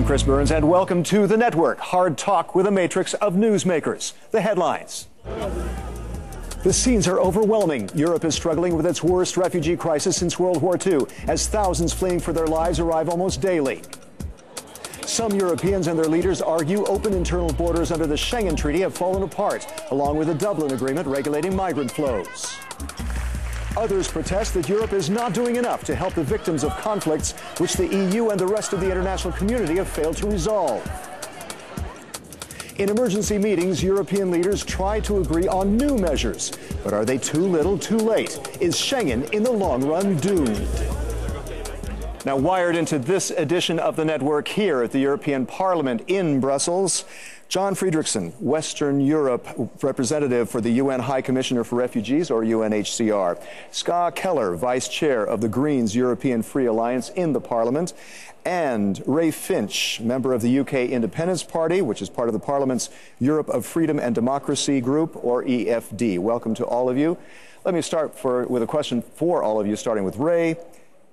I'm Chris Burns, and welcome to The Network. Hard talk with a matrix of newsmakers. The headlines. The scenes are overwhelming. Europe is struggling with its worst refugee crisis since World War II, as thousands fleeing for their lives arrive almost daily. Some Europeans and their leaders argue open internal borders under the Schengen Treaty have fallen apart, along with the Dublin Agreement regulating migrant flows. Others protest that Europe is not doing enough to help the victims of conflicts which the EU and the rest of the international community have failed to resolve. In emergency meetings, European leaders try to agree on new measures. But are they too little, too late? Is Schengen, in the long run, doomed? Now, wired into this edition of the network here at the European Parliament in Brussels, John Friedrichsen, Western Europe representative for the UN High Commissioner for Refugees, or UNHCR. Ska Keller, Vice Chair of the Greens European Free Alliance in the Parliament. And Ray Finch, member of the UK Independence Party, which is part of the Parliament's Europe of Freedom and Democracy Group, or EFD. Welcome to all of you. Let me start with a question for all of you, starting with Ray.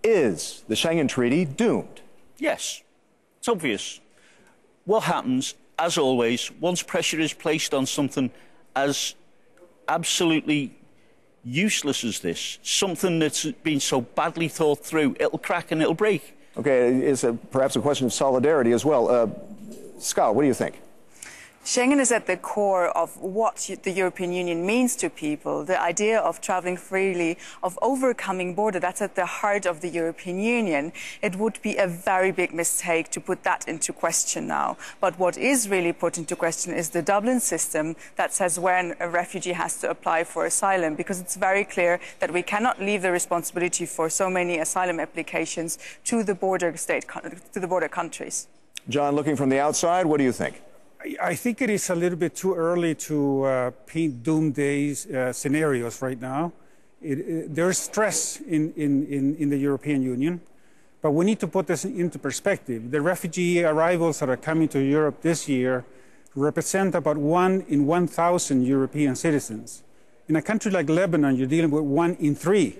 Is the Schengen Treaty doomed? Yes, it's obvious. What happens, as always, once pressure is placed on something as absolutely useless as this, something that's been so badly thought through, it'll crack and it'll break. Okay, it's perhaps a question of solidarity as well. Scott, what do you think? Schengen is at the core of what the European Union means to people. The idea of travelling freely, of overcoming border, that's at the heart of the European Union. It would be a very big mistake to put that into question now. But what is really put into question is the Dublin system that says when a refugee has to apply for asylum, because it's very clear that we cannot leave the responsibility for so many asylum applications to the border countries. John, looking from the outside, what do you think? I think it is a little bit too early to paint doomsday scenarios right now. There's stress in the European Union, but we need to put this into perspective. The refugee arrivals that are coming to Europe this year represent about 1 in 1,000 European citizens. In a country like Lebanon, you're dealing with 1 in 3.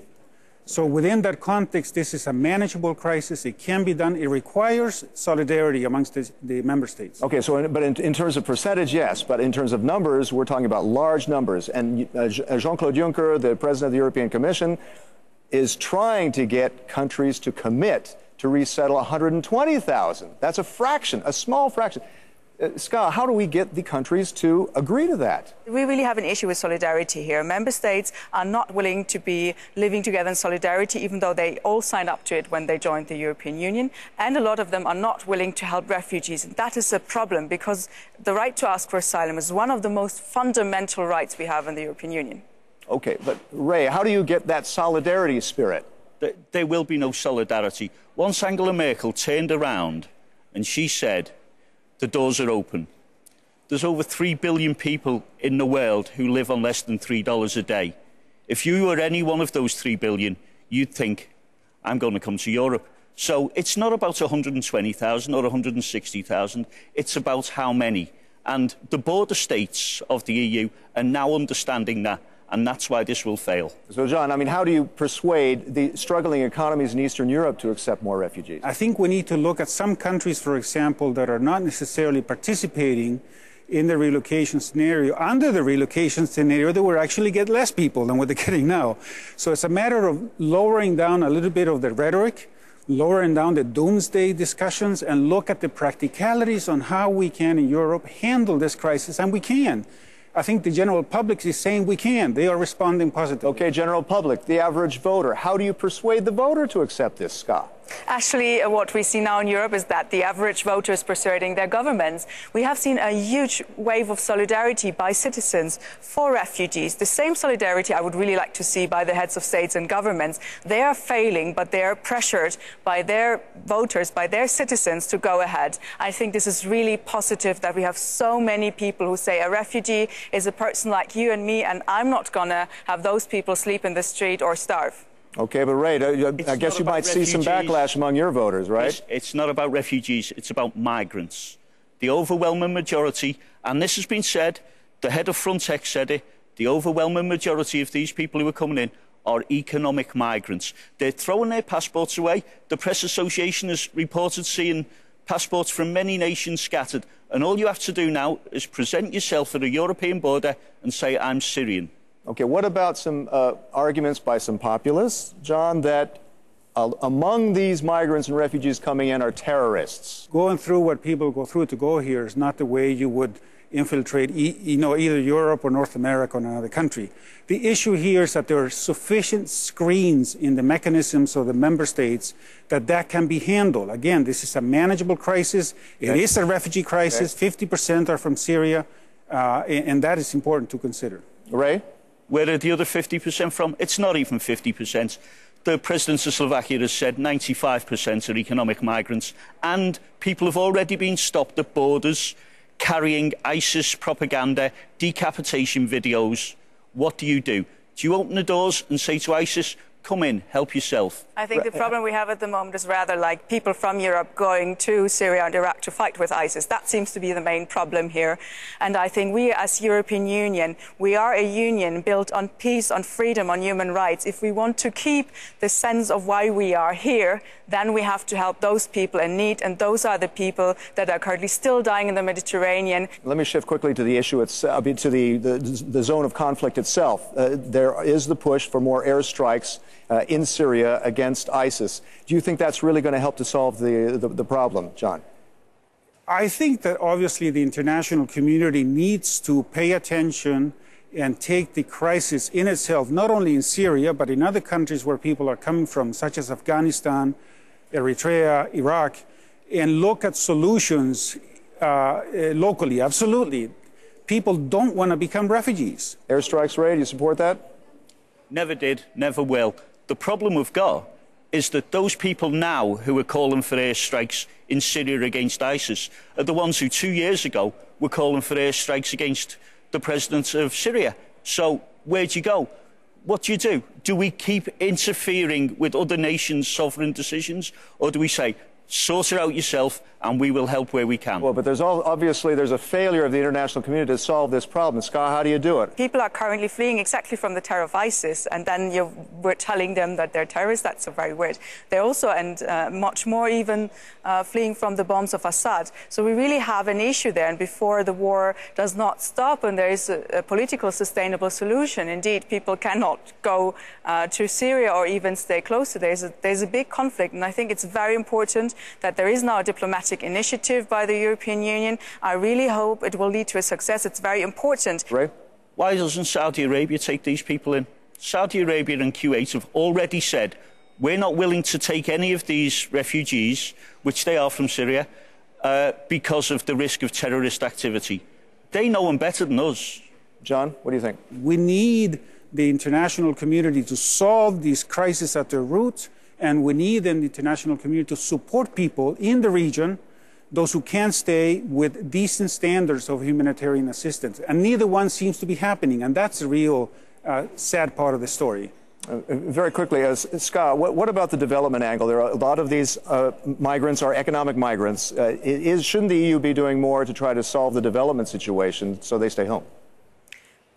So within that context, this is a manageable crisis. It can be done. It requires solidarity amongst the member states. Okay, so but in terms of percentage, yes. But in terms of numbers, we're talking about large numbers. And Jean-Claude Juncker, the president of the European Commission, is trying to get countries to commit to resettle 120,000. That's a fraction, a small fraction. Ska, how do we get the countries to agree to that? We really have an issue with solidarity here. Member states are not willing to be living together in solidarity, even though they all signed up to it when they joined the European Union. And a lot of them are not willing to help refugees. And that is a problem, because the right to ask for asylum is one of the most fundamental rights we have in the European Union. Okay, but Ray, how do you get that solidarity spirit? There will be no solidarity. Once Angela Merkel turned around and she said, the doors are open. There's over 3 billion people in the world who live on less than $3 a day. If you were any one of those 3 billion, you'd think, I'm going to come to Europe. So it's not about 120,000 or 160,000. It's about how many. And the border states of the EU are now understanding that. And that's why this will fail. So, John, I mean, how do you persuade the struggling economies in Eastern Europe to accept more refugees? I think we need to look at some countries, for example, that are not necessarily participating in the relocation scenario. Under the relocation scenario, they will actually get less people than what they're getting now. So it's a matter of lowering down a little bit of the rhetoric, lowering down the doomsday discussions, and look at the practicalities on how we can, in Europe, handle this crisis, and we can. I think the general public is saying we can. They are responding positively. Okay, general public, the average voter. How do you persuade the voter to accept this, Scott? Actually, what we see now in Europe is that the average voter is persuading their governments. We have seen a huge wave of solidarity by citizens for refugees. The same solidarity I would really like to see by the heads of states and governments. They are failing, but they are pressured by their voters, by their citizens to go ahead. I think this is really positive that we have so many people who say a refugee is a person like you and me, and I'm not going to have those people sleep in the street or starve. Okay, but Ray, I guess you might see some backlash among your voters, right? It's not about refugees, it's about migrants. The overwhelming majority, and this has been said, the head of Frontex said it, the overwhelming majority of these people who are coming in are economic migrants. They're throwing their passports away. The Press Association has reported seeing passports from many nations scattered, and all you have to do now is present yourself at a European border and say, I'm Syrian. Okay, what about some arguments by some populists, John, that among these migrants and refugees coming in are terrorists? Going through what people go through to go here is not the way you would infiltrate either Europe or North America or another country. The issue here is that there are sufficient screens in the mechanisms of the member states that can be handled. Again, this is a manageable crisis. It is a refugee crisis. 50% are from Syria, and that is important to consider. Ray? Where are the other 50% from? It's not even 50%. The President of Slovakia has said 95% are economic migrants, and people have already been stopped at borders carrying ISIS propaganda, decapitation videos. What do? Do you open the doors and say to ISIS, come in, help yourself? I think the problem we have at the moment is rather like people from Europe going to Syria and Iraq to fight with ISIS. That seems to be the main problem here. And I think we as European Union, we are a union built on peace, on freedom, on human rights. If we want to keep the sense of why we are here, then we have to help those people in need. And those are the people that are currently still dying in the Mediterranean. Let me shift quickly to the issue, to the zone of conflict itself. There is the push for more airstrikes in Syria against ISIS. Do you think that's really going to help to solve the problem, John? I think that obviously the international community needs to pay attention and take the crisis in itself, not only in Syria, but in other countries where people are coming from, such as Afghanistan, Eritrea, Iraq, and look at solutions locally. Absolutely. People don't want to become refugees. Airstrikes, Ray, do you support that? Never did, never will. The problem we've got is that those people now who are calling for airstrikes in Syria against ISIS are the ones who 2 years ago were calling for airstrikes against the president of Syria. So where do you go? What do you do? Do we keep interfering with other nations' sovereign decisions, or do we say, sort it out yourself and we will help where we can? Well, but obviously there's a failure of the international community to solve this problem. Scott, how do you do it? People are currently fleeing exactly from the terror of ISIS, and then we're telling them that they're terrorists. That's so very weird. They're also, and much more even, fleeing from the bombs of Assad. So we really have an issue there, and before the war does not stop and there is a political sustainable solution, indeed, people cannot go to Syria or even stay close to there. There's a big conflict, and I think it's very important that there is now a diplomatic initiative by the European Union. I really hope it will lead to a success. It's very important. Ray? Why doesn't Saudi Arabia take these people in? Saudi Arabia and Kuwait have already said, we're not willing to take any of these refugees, which they are from Syria, because of the risk of terrorist activity. They know them better than us. John, what do you think? We need the international community to solve these crises at their roots, and we need the international community to support people in the region, those who can stay, with decent standards of humanitarian assistance. And neither one seems to be happening, and that's the real sad part of the story. Very quickly, Scott, what about the development angle? There are a lot of these migrants are economic migrants. Shouldn't the EU be doing more to try to solve the development situation so they stay home?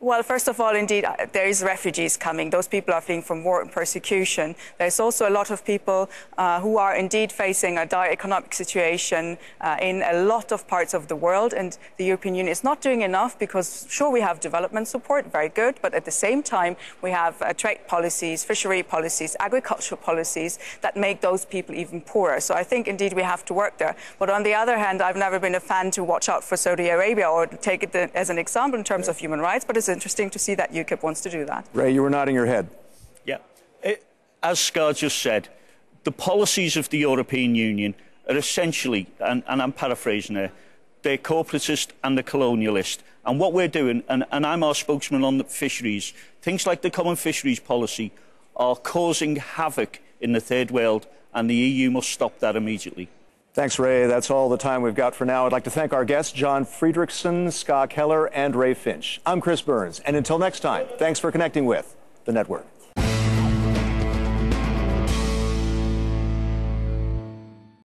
Well, first of all, indeed, there is refugees coming. Those people are fleeing from war and persecution. There's also a lot of people who are indeed facing a dire economic situation in a lot of parts of the world. And the European Union is not doing enough because, sure, we have development support, very good. But at the same time, we have trade policies, fishery policies, agricultural policies that make those people even poorer. So I think, indeed, we have to work there. But on the other hand, I've never been a fan to watch out for Saudi Arabia or take it as an example in terms of human rights. But it's interesting to see that UKIP wants to do that. Ray, you were nodding your head. Yeah. As Scar just said, the policies of the European Union are essentially, and I'm paraphrasing there, they're corporatist and they're colonialist. And what we're doing, and I'm our spokesman on the fisheries, things like the common fisheries policy are causing havoc in the third world, and the EU must stop that immediately. Thanks, Ray. That's all the time we've got for now. I'd like to thank our guests, John Friedrichsen, Ska Keller, and Ray Finch. I'm Chris Burns, and until next time, thanks for connecting with The Network.